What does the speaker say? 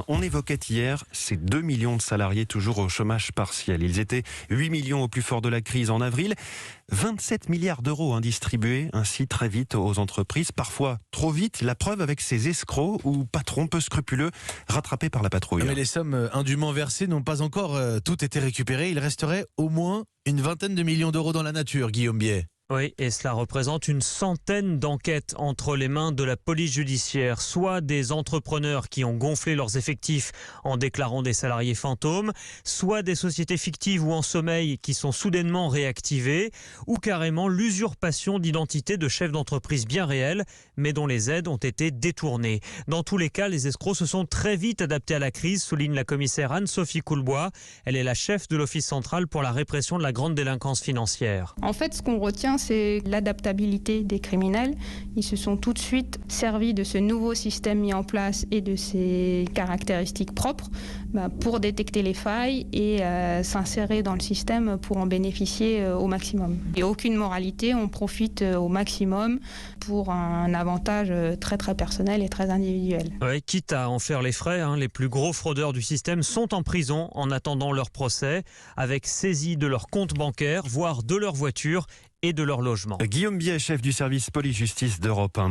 On évoquait hier ces 2 millions de salariés toujours au chômage partiel. Ils étaient 8 millions au plus fort de la crise en avril. 27 milliards d'euros distribués ainsi très vite aux entreprises, parfois trop vite. La preuve avec ces escrocs ou patrons peu scrupuleux rattrapés par la patrouille. Mais les sommes indûment versées n'ont pas encore toutes été récupérées. Il resterait au moins une vingtaine de millions d'euros dans la nature, Guillaume Biet. Oui, et cela représente une centaine d'enquêtes entre les mains de la police judiciaire, soit des entrepreneurs qui ont gonflé leurs effectifs en déclarant des salariés fantômes, soit des sociétés fictives ou en sommeil qui sont soudainement réactivées, ou carrément l'usurpation d'identité de chefs d'entreprise bien réels, mais dont les aides ont été détournées. Dans tous les cas, les escrocs se sont très vite adaptés à la crise, souligne la commissaire Anne-Sophie Coulbois. Elle est la chef de l'Office central pour la répression de la grande délinquance financière. En fait, ce qu'on retient, c'est l'adaptabilité des criminels. Ils se sont tout de suite servis de ce nouveau système mis en place et de ses caractéristiques propres pour détecter les failles et s'insérer dans le système pour en bénéficier au maximum. Et aucune moralité, on profite au maximum pour un avantage très très personnel et très individuel. Ouais, quitte à en faire les frais, les plus gros fraudeurs du système sont en prison en attendant leur procès, avec saisie de leurs comptes bancaires, voire de leur voiture et de leur logement. Guillaume Biet, chef du service police-justice d'Europe 1.